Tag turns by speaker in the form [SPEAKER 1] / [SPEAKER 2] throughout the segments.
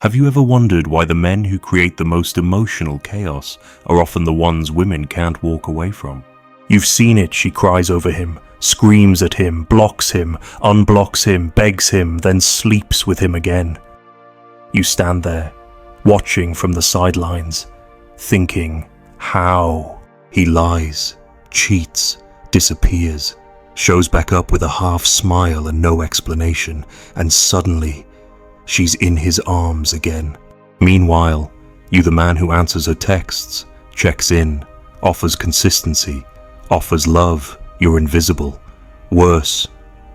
[SPEAKER 1] Have you ever wondered why the men who create the most emotional chaos are often the ones women can't walk away from? You've seen it. She cries over him, screams at him, blocks him, unblocks him, begs him, then sleeps with him again. You stand there, watching from the sidelines, thinking, how? He lies, cheats, disappears, shows back up with a half smile and no explanation, and suddenly, she's in his arms again. Meanwhile, you, the man who answers her texts, checks in, offers consistency, offers love, you're invisible. Worse,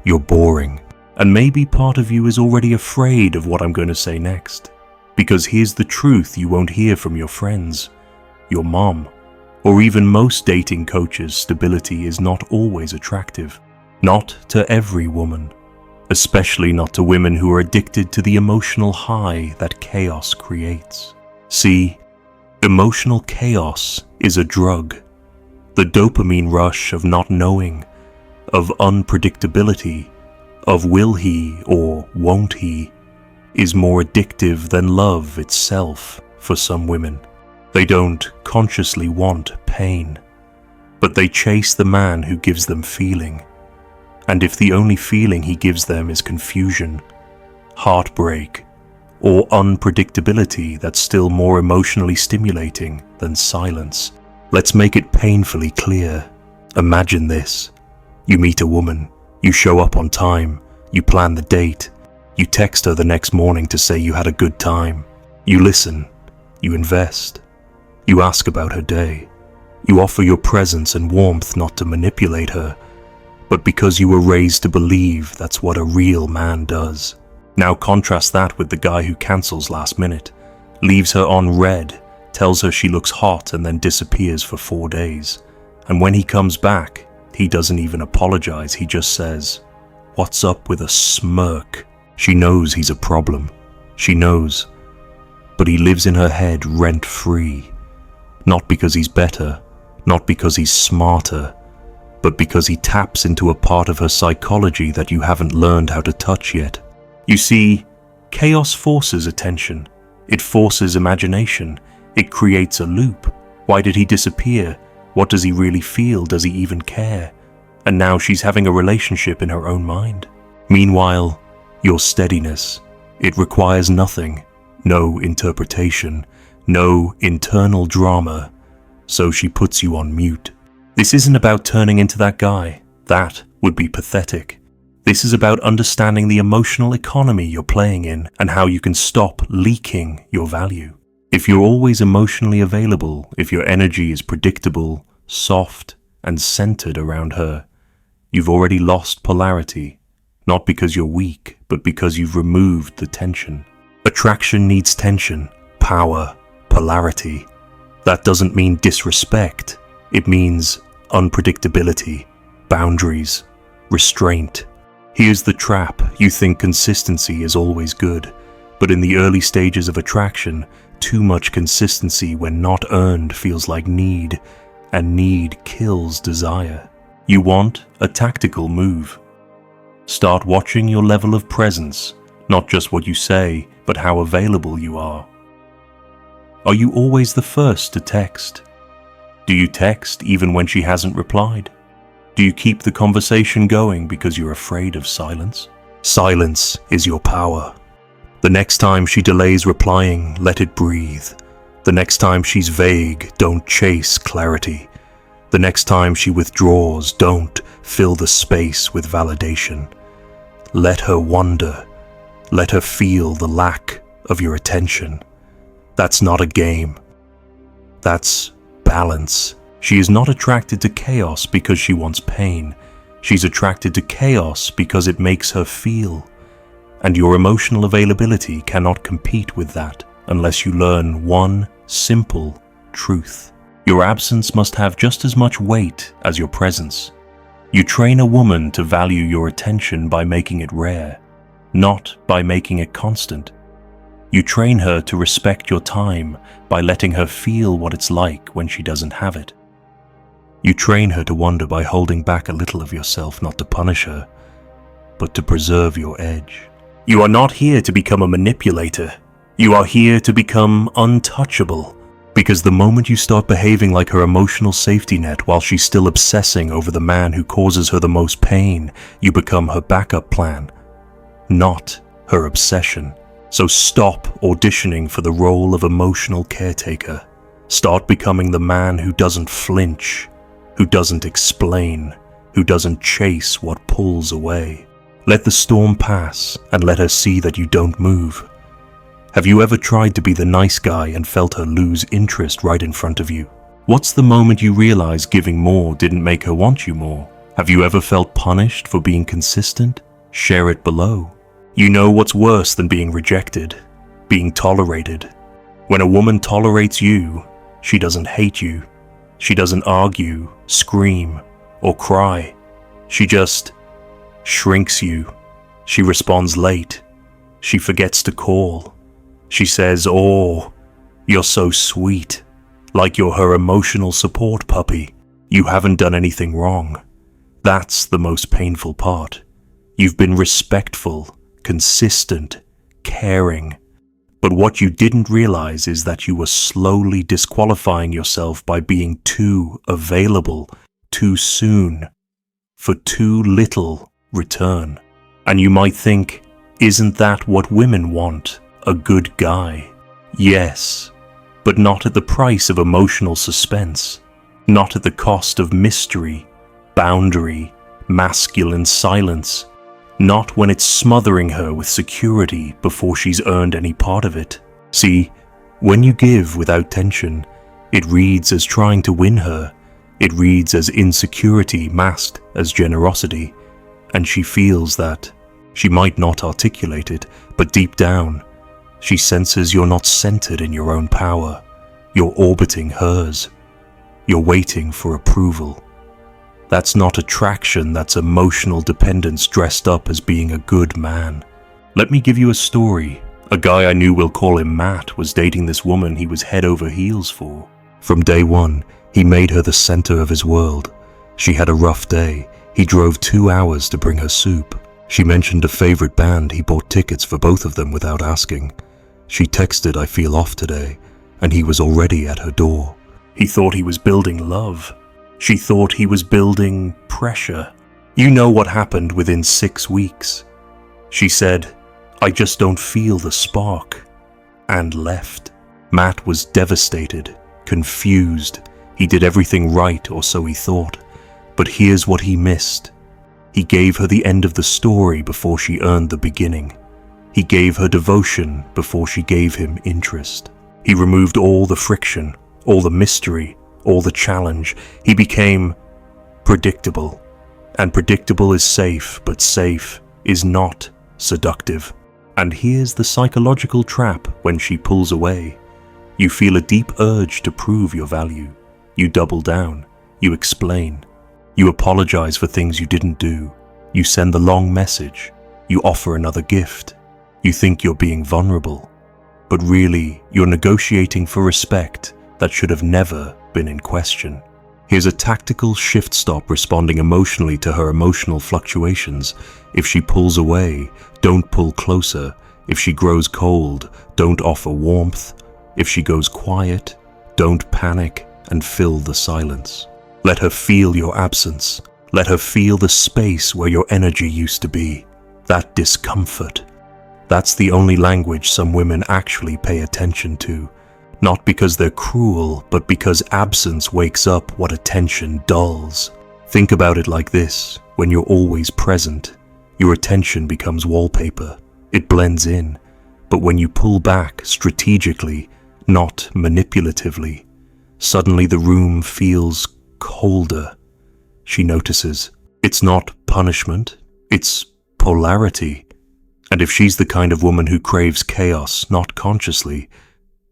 [SPEAKER 1] you're boring. And maybe part of you is already afraid of what I'm going to say next. Because here's the truth you won't hear from your friends, your mom, or even most dating coaches. Stability is not always attractive. Not to every woman. Especially not to women who are addicted to the emotional high that chaos creates. See, emotional chaos is a drug. The dopamine rush of not knowing, of unpredictability, of will he or won't he, is more addictive than love itself for some women. They don't consciously want pain, but they chase the man who gives them feeling. And if the only feeling he gives them is confusion, heartbreak, or unpredictability, that's still more emotionally stimulating than silence. Let's make it painfully clear. Imagine this. You meet a woman, you show up on time, you plan the date, you text her the next morning to say you had a good time. You listen, you invest, you ask about her day, you offer your presence and warmth not to manipulate her, but because you were raised to believe that's what a real man does. Now contrast that with the guy who cancels last minute, leaves her on red, tells her she looks hot and then disappears for 4 days. And when he comes back, he doesn't even apologize, he just says, "What's up?" with a smirk. She knows he's a problem. She knows. But he lives in her head rent-free. Not because he's better, not because he's smarter, but because he taps into a part of her psychology that you haven't learned how to touch yet. You see, chaos forces attention. It forces imagination. It creates a loop. Why did he disappear? What does he really feel? Does he even care? And now she's having a relationship in her own mind. Meanwhile, your steadiness, it requires nothing. No interpretation, no internal drama. So she puts you on mute. This isn't about turning into that guy. That would be pathetic. This is about understanding the emotional economy you're playing in and how you can stop leaking your value. If you're always emotionally available, if your energy is predictable, soft, and centered around her, you've already lost polarity, not because you're weak, but because you've removed the tension. Attraction needs tension, power, polarity. That doesn't mean disrespect. It means unpredictability, boundaries, restraint. Here's the trap. You think consistency is always good, but in the early stages of attraction, too much consistency when not earned feels like need, and need kills desire. You want a tactical move. Start watching your level of presence, not just what you say, but how available you are. Are you always the first to text? Do you text even when she hasn't replied? Do you keep the conversation going because you're afraid of silence? Silence is your power. The next time she delays replying, let it breathe. The next time she's vague, don't chase clarity. The next time she withdraws, don't fill the space with validation. Let her wonder. Let her feel the lack of your attention. That's not a game. That's balance. She is not attracted to chaos because she wants pain. She's attracted to chaos because it makes her feel. And your emotional availability cannot compete with that unless you learn one simple truth. Your absence must have just as much weight as your presence. You train a woman to value your attention by making it rare, not by making it constant. You train her to respect your time by letting her feel what it's like when she doesn't have it. You train her to wonder by holding back a little of yourself, not to punish her, but to preserve your edge. You are not here to become a manipulator. You are here to become untouchable, because the moment you start behaving like her emotional safety net while she's still obsessing over the man who causes her the most pain, you become her backup plan, not her obsession. So stop auditioning for the role of emotional caretaker. Start becoming the man who doesn't flinch, who doesn't explain, who doesn't chase what pulls away. Let the storm pass and let her see that you don't move. Have you ever tried to be the nice guy and felt her lose interest right in front of you? What's the moment you realize giving more didn't make her want you more? Have you ever felt punished for being consistent? Share it below. You know what's worse than being rejected? Being tolerated. When a woman tolerates you, she doesn't hate you. She doesn't argue, scream, or cry. She just shrinks you. She responds late. She forgets to call. She says, "Oh, you're so sweet," like you're her emotional support puppy. You haven't done anything wrong. That's the most painful part. You've been respectful, consistent, caring. But what you didn't realize is that you were slowly disqualifying yourself by being too available, too soon, for too little return. And you might think, isn't that what women want? A good guy? Yes, but not at the price of emotional suspense, not at the cost of mystery, boundary, masculine silence, not when it's smothering her with security before she's earned any part of it. See, when you give without tension, it reads as trying to win her. It reads as insecurity masked as generosity, and she feels that. She might not articulate it, but deep down, she senses you're not centered in your own power. You're orbiting hers. You're waiting for approval. That's not attraction, that's emotional dependence dressed up as being a good man. Let me give you a story. A guy I knew, we'll call him Matt, was dating this woman he was head over heels for. From day one, he made her the center of his world. She had a rough day. He drove 2 hours to bring her soup. She mentioned a favorite band. He bought tickets for both of them without asking. She texted, "I feel off today," and he was already at her door. He thought he was building love. She thought he was building pressure. You know what happened within 6 weeks. She said, "I just don't feel the spark," and left. Matt was devastated, confused. He did everything right, or so he thought. But here's what he missed. He gave her the end of the story before she earned the beginning. He gave her devotion before she gave him interest. He removed all the friction, all the mystery, all the challenge. He became predictable. And predictable is safe, but safe is not seductive. And here's the psychological trap when she pulls away. You feel a deep urge to prove your value. You double down. You explain. You apologize for things you didn't do. You send the long message. You offer another gift. You think you're being vulnerable. But really, you're negotiating for respect that should have never been in question. Here's a tactical shift stop responding emotionally to her emotional fluctuations. If she pulls away, don't pull closer. If she grows cold, don't offer warmth. If she goes quiet, don't panic and fill the silence. Let her feel your absence. Let her feel the space where your energy used to be. That discomfort. That's the only language some women actually pay attention to. Not because they're cruel, but because absence wakes up what attention dulls. Think about it like this. When you're always present, your attention becomes wallpaper. It blends in. But when you pull back strategically, not manipulatively, suddenly the room feels colder. She notices. It's not punishment, it's polarity. And if she's the kind of woman who craves chaos, not consciously,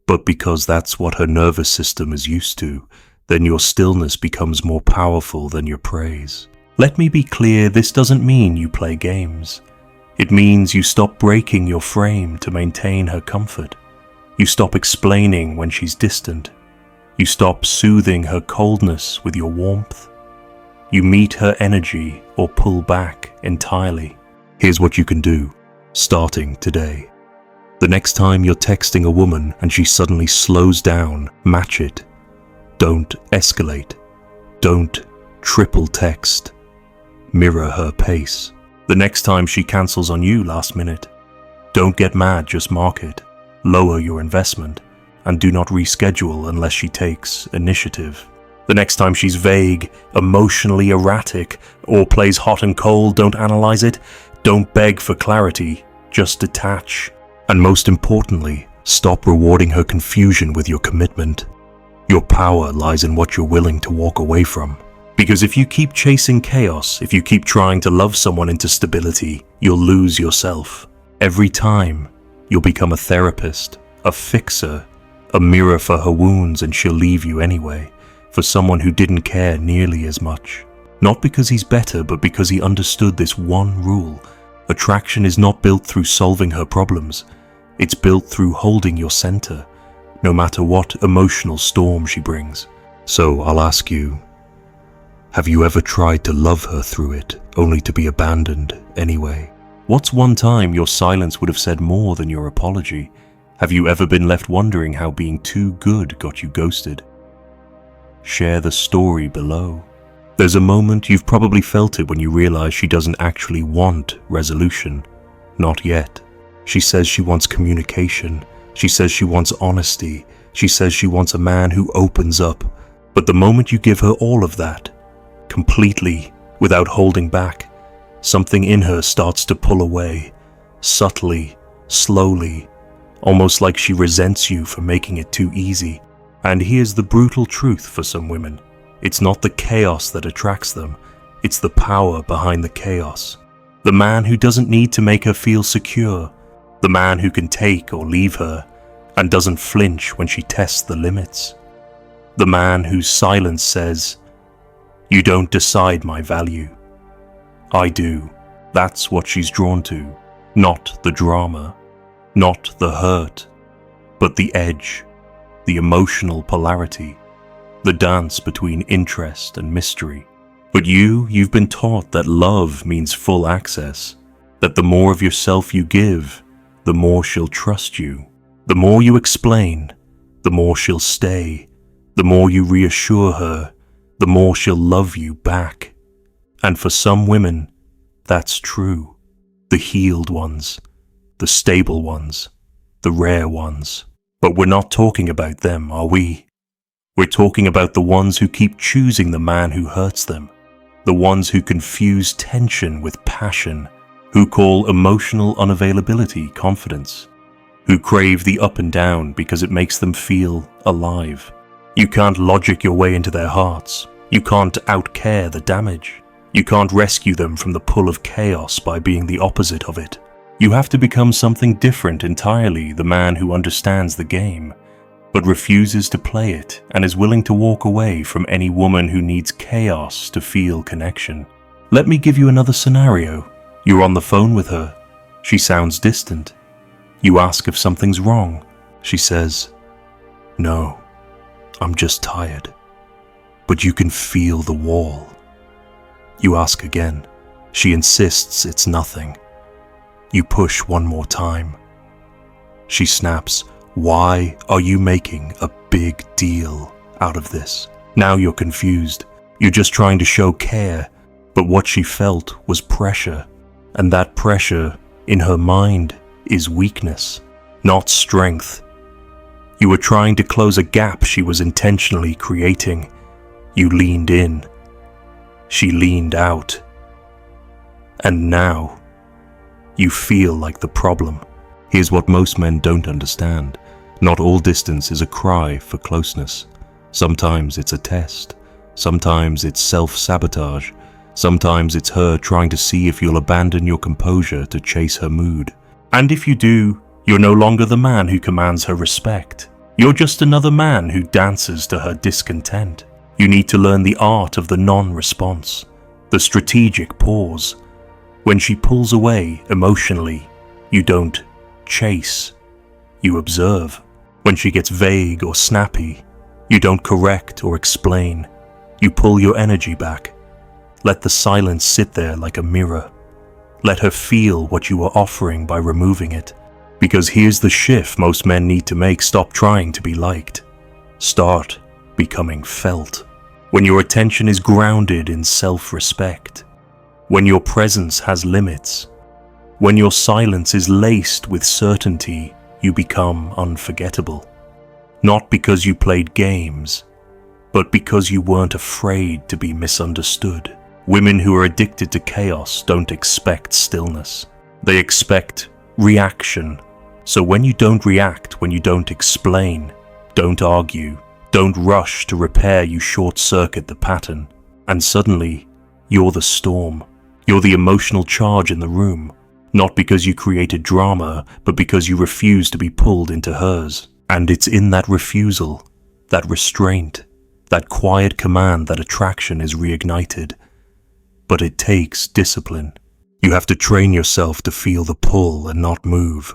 [SPEAKER 1] but because that's what her nervous system is used to, then your stillness becomes more powerful than your praise. Let me be clear, this doesn't mean you play games. It means you stop breaking your frame to maintain her comfort. You stop explaining when she's distant. You stop soothing her coldness with your warmth. You meet her energy or pull back entirely. Here's what you can do, starting today. The next time you're texting a woman and she suddenly slows down, match it. Don't escalate. Don't triple text. Mirror her pace. The next time she cancels on you last minute, don't get mad, just mark it. Lower your investment and do not reschedule unless she takes initiative. The next time she's vague, emotionally erratic, or plays hot and cold, don't analyze it. Don't beg for clarity, just detach. And most importantly, stop rewarding her confusion with your commitment. Your power lies in what you're willing to walk away from. Because if you keep chasing chaos, if you keep trying to love someone into stability, you'll lose yourself. Every time, you'll become a therapist, a fixer, a mirror for her wounds, and she'll leave you anyway, for someone who didn't care nearly as much. Not because he's better, but because he understood this one rule. Attraction is not built through solving her problems. It's built through holding your center, no matter what emotional storm she brings. So I'll ask you, have you ever tried to love her through it, only to be abandoned anyway? What's one time your silence would have said more than your apology? Have you ever been left wondering how being too good got you ghosted? Share the story below. There's a moment you've probably felt it when you realize she doesn't actually want resolution. Not yet. She says she wants communication. She says she wants honesty. She says she wants a man who opens up. But the moment you give her all of that, completely, without holding back, something in her starts to pull away, subtly, slowly, almost like she resents you for making it too easy. And here's the brutal truth for some women. It's not the chaos that attracts them, it's the power behind the chaos. The man who doesn't need to make her feel secure, the man who can take or leave her, and doesn't flinch when she tests the limits. The man whose silence says, "You don't decide my value. I do." That's what she's drawn to. Not the drama, not the hurt, but the edge, the emotional polarity, the dance between interest and mystery. But you've been taught that love means full access, that the more of yourself you give, the more she'll trust you. The more you explain, the more she'll stay. The more you reassure her, the more she'll love you back. And for some women, that's true. The healed ones, the stable ones, the rare ones. But we're not talking about them, are we? We're talking about the ones who keep choosing the man who hurts them, the ones who confuse tension with passion, who call emotional unavailability confidence, who crave the up and down because it makes them feel alive. You can't logic your way into their hearts. You can't outcare the damage. You can't rescue them from the pull of chaos by being the opposite of it. You have to become something different entirely, the man who understands the game, but refuses to play it and is willing to walk away from any woman who needs chaos to feel connection. Let me give you another scenario. You're on the phone with her. She sounds distant. You ask if something's wrong. She says, "No, I'm just tired." But you can feel the wall. You ask again. She insists it's nothing. You push one more time. She snaps, "Why are you making a big deal out of this?" Now you're confused. You're just trying to show care, but what she felt was pressure. And that pressure, in her mind, is weakness, not strength. You were trying to close a gap she was intentionally creating. You leaned in. She leaned out. And now, you feel like the problem. Here's what most men don't understand. Not all distance is a cry for closeness. Sometimes it's a test. Sometimes it's self-sabotage. Sometimes it's her trying to see if you'll abandon your composure to chase her mood. And if you do, you're no longer the man who commands her respect. You're just another man who dances to her discontent. You need to learn the art of the non-response, the strategic pause. When she pulls away emotionally, you don't chase, you observe. When she gets vague or snappy, you don't correct or explain. You pull your energy back. Let the silence sit there like a mirror. Let her feel what you are offering by removing it. Because here's the shift most men need to make: stop trying to be liked. Start becoming felt. When your attention is grounded in self-respect. When your presence has limits. When your silence is laced with certainty, you become unforgettable. Not because you played games, but because you weren't afraid to be misunderstood. Women who are addicted to chaos don't expect stillness. They expect reaction. So when you don't react, when you don't explain, don't argue, don't rush to repair, you short-circuit the pattern. And suddenly, you're the storm. You're the emotional charge in the room. Not because you created drama, but because you refuse to be pulled into hers. And it's in that refusal, that restraint, that quiet command that attraction is reignited. But it takes discipline. You have to train yourself to feel the pull and not move,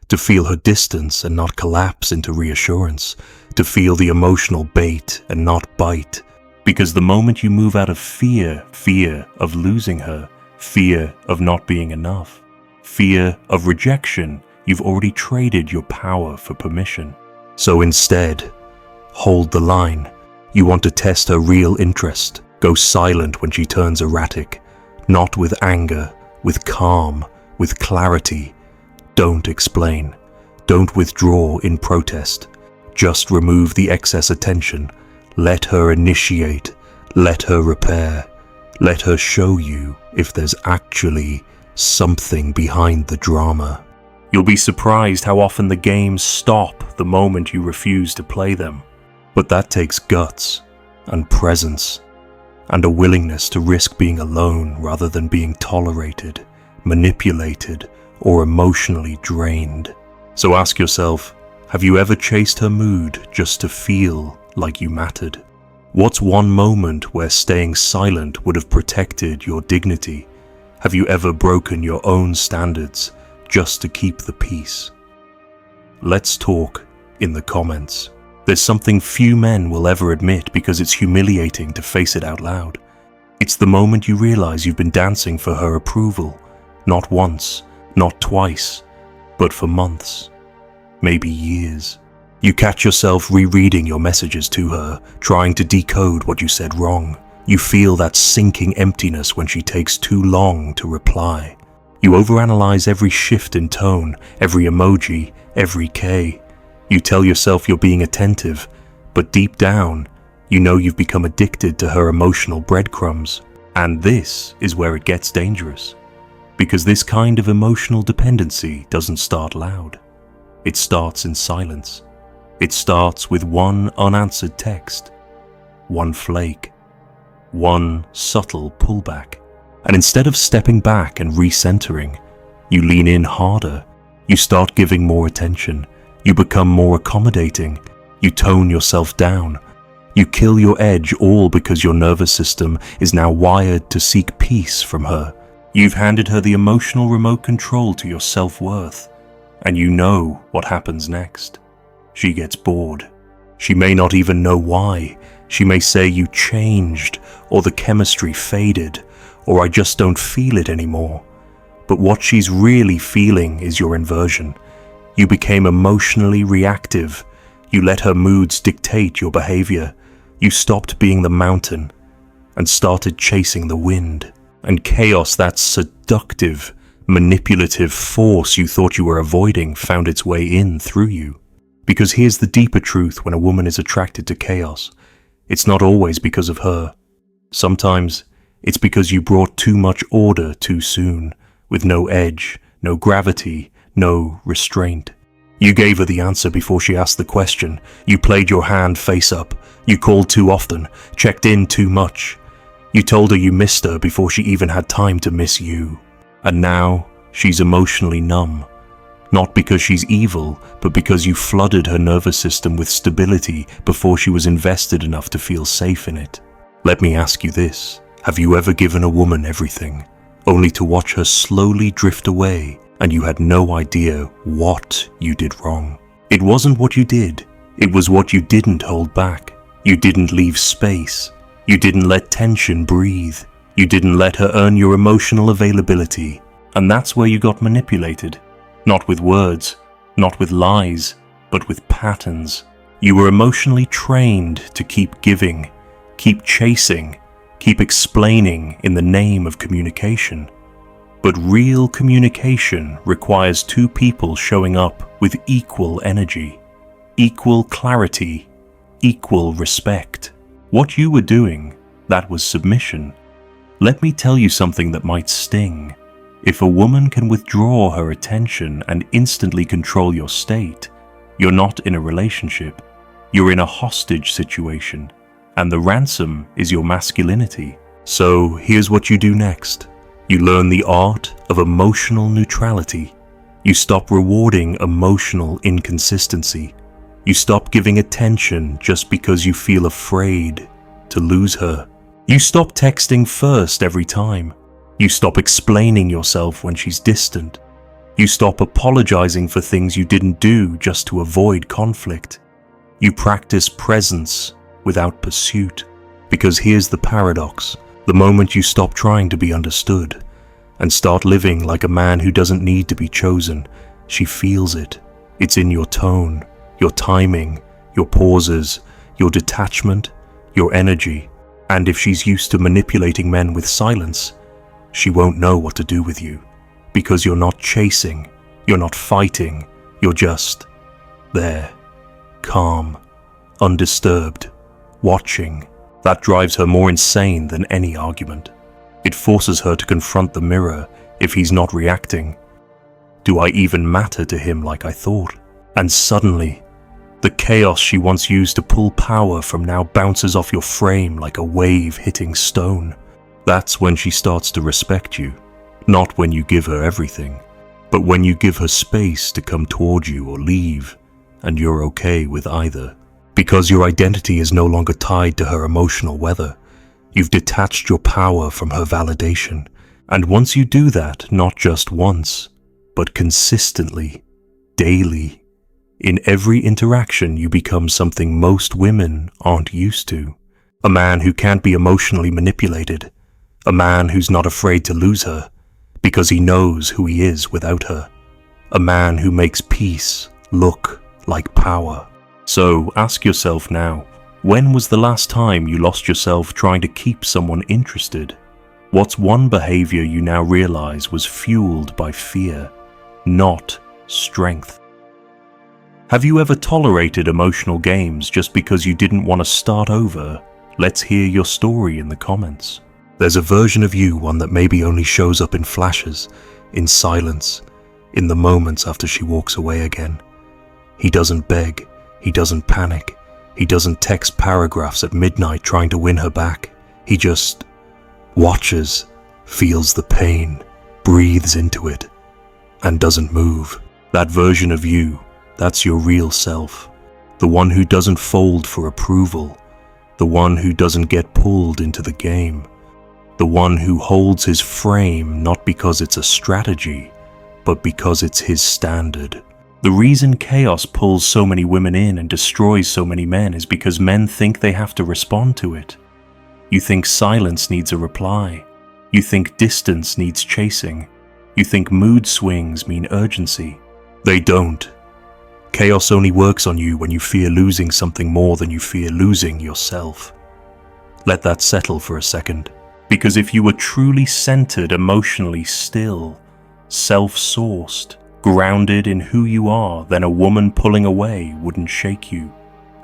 [SPEAKER 1] to feel her distance and not collapse into reassurance, to feel the emotional bait and not bite. Because the moment you move out of fear of losing her, fear of not being enough, fear of rejection, you've already traded your power for permission. So instead, hold the line. You want to test her real interest. Go silent when she turns erratic. Not with anger, with calm, with clarity. Don't explain. Don't withdraw in protest. Just remove the excess attention. Let her initiate. Let her repair. Let her show you if there's actually something behind the drama. You'll be surprised how often the games stop the moment you refuse to play them. But that takes guts and presence and a willingness to risk being alone rather than being tolerated, manipulated, or emotionally drained. So ask yourself, have you ever chased her mood just to feel like you mattered? What's one moment where staying silent would have protected your dignity? Have you ever broken your own standards just to keep the peace? Let's talk in the comments. There's something few men will ever admit because it's humiliating to face it out loud. It's the moment you realize you've been dancing for her approval, not once, not twice, but for months, maybe years. You catch yourself rereading your messages to her, trying to decode what you said wrong. You feel that sinking emptiness when she takes too long to reply. You overanalyze every shift in tone, every emoji, every K. You tell yourself you're being attentive, but deep down, you know you've become addicted to her emotional breadcrumbs. And this is where it gets dangerous. Because this kind of emotional dependency doesn't start loud. It starts in silence. It starts with one unanswered text, one flake, one subtle pullback. And instead of stepping back and recentering, you lean in harder. You start giving more attention. You become more accommodating. You tone yourself down. You kill your edge, all because your nervous system is now wired to seek peace from her. You've handed her the emotional remote control to your self-worth, and you know what happens next. She gets bored. She may not even know why. She may say you changed, or the chemistry faded, or I just don't feel it anymore. But what she's really feeling is your inversion. You became emotionally reactive. You let her moods dictate your behavior. You stopped being the mountain and started chasing the wind. And chaos, that seductive, manipulative force you thought you were avoiding, found its way in through you. Because here's the deeper truth when a woman is attracted to chaos. It's not always because of her. Sometimes it's because you brought too much order too soon, with no edge, no gravity, no restraint. You gave her the answer before she asked the question. You played your hand face up. You called too often, checked in too much. You told her you missed her before she even had time to miss you. And now she's emotionally numb. Not because she's evil, but because you flooded her nervous system with stability before she was invested enough to feel safe in it. Let me ask you this. Have you ever given a woman everything, only to watch her slowly drift away, and you had no idea what you did wrong? It wasn't what you did. It was what you didn't hold back. You didn't leave space. You didn't let tension breathe. You didn't let her earn your emotional availability. And that's where you got manipulated. Not with words, not with lies, but with patterns. You were emotionally trained to keep giving, keep chasing, keep explaining in the name of communication. But real communication requires two people showing up with equal energy, equal clarity, equal respect. What you were doing, that was submission. Let me tell you something that might sting. If a woman can withdraw her attention and instantly control your state, you're not in a relationship. You're in a hostage situation, and the ransom is your masculinity. So here's what you do next. You learn the art of emotional neutrality. You stop rewarding emotional inconsistency. You stop giving attention just because you feel afraid to lose her. You stop texting first every time. You stop explaining yourself when she's distant. You stop apologizing for things you didn't do just to avoid conflict. You practice presence without pursuit. Because here's the paradox. The moment you stop trying to be understood and start living like a man who doesn't need to be chosen, she feels it. It's in your tone, your timing, your pauses, your detachment, your energy. And if she's used to manipulating men with silence, she won't know what to do with you. Because you're not chasing, you're not fighting, you're just there, calm, undisturbed, watching. That drives her more insane than any argument. It forces her to confront the mirror if he's not reacting. Do I even matter to him like I thought? And suddenly, the chaos she once used to pull power from now bounces off your frame like a wave hitting stone. That's when she starts to respect you. Not when you give her everything, but when you give her space to come toward you or leave, and you're okay with either. Because your identity is no longer tied to her emotional weather. You've detached your power from her validation. And once you do that, not just once, but consistently, daily, in every interaction you become something most women aren't used to. A man who can't be emotionally manipulated. A man who's not afraid to lose her, because he knows who he is without her. A man who makes peace look like power. So ask yourself now, when was the last time you lost yourself trying to keep someone interested? What's one behavior you now realize was fueled by fear, not strength? Have you ever tolerated emotional games just because you didn't want to start over? Let's hear your story in the comments. There's a version of you, one that maybe only shows up in flashes, in silence, in the moments after she walks away again. He doesn't beg. He doesn't panic. He doesn't text paragraphs at midnight trying to win her back. He just watches, feels the pain, breathes into it, and doesn't move. That version of you, that's your real self. The one who doesn't fold for approval. The one who doesn't get pulled into the game. The one who holds his frame not because it's a strategy, but because it's his standard. The reason chaos pulls so many women in and destroys so many men is because men think they have to respond to it. You think silence needs a reply. You think distance needs chasing. You think mood swings mean urgency. They don't. Chaos only works on you when you fear losing something more than you fear losing yourself. Let that settle for a second. Because if you were truly centered, emotionally still, self-sourced, grounded in who you are, then a woman pulling away wouldn't shake you.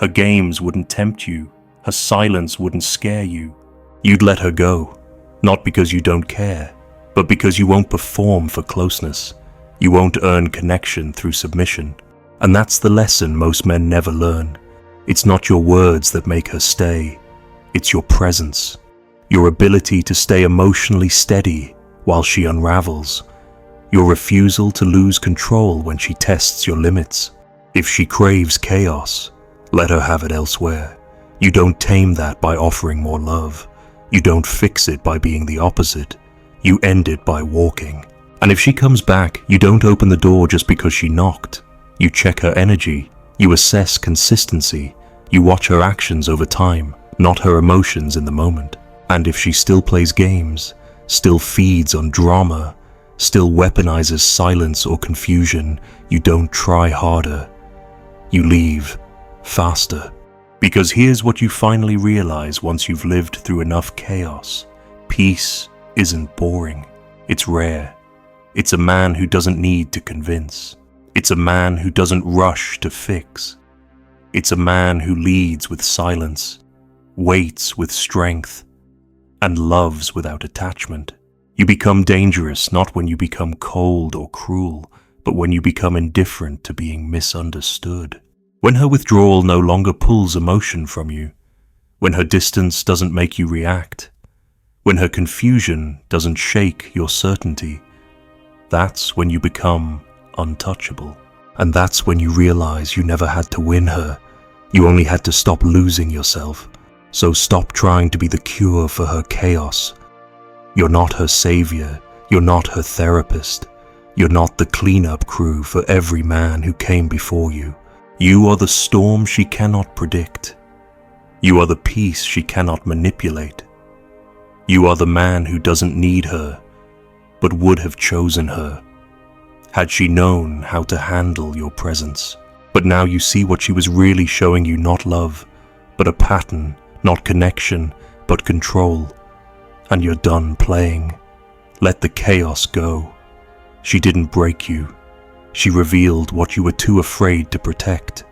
[SPEAKER 1] Her games wouldn't tempt you. Her silence wouldn't scare you. You'd let her go, not because you don't care, but because you won't perform for closeness. You won't earn connection through submission. And that's the lesson most men never learn. It's not your words that make her stay. It's your presence. Your ability to stay emotionally steady while she unravels. Your refusal to lose control when she tests your limits. If she craves chaos, let her have it elsewhere. You don't tame that by offering more love. You don't fix it by being the opposite. You end it by walking. And if she comes back, you don't open the door just because she knocked. You check her energy. You assess consistency. You watch her actions over time, not her emotions in the moment. And if she still plays games, still feeds on drama, still weaponizes silence or confusion, you don't try harder. You leave faster. Because here's what you finally realize once you've lived through enough chaos. Peace isn't boring. It's rare. It's a man who doesn't need to convince. It's a man who doesn't rush to fix. It's a man who leads with silence, waits with strength, and loves without attachment. You become dangerous not when you become cold or cruel, but when you become indifferent to being misunderstood. When her withdrawal no longer pulls emotion from you, when her distance doesn't make you react, when her confusion doesn't shake your certainty, that's when you become untouchable. And that's when you realize you never had to win her. You only had to stop losing yourself. So stop trying to be the cure for her chaos. You're not her savior. You're not her therapist. You're not the cleanup crew for every man who came before you. You are the storm she cannot predict. You are the peace she cannot manipulate. You are the man who doesn't need her, but would have chosen her, had she known how to handle your presence. But now you see what she was really showing you, not love, but a pattern, not connection, but control. And you're done playing. Let the chaos go. She didn't break you. She revealed what you were too afraid to protect.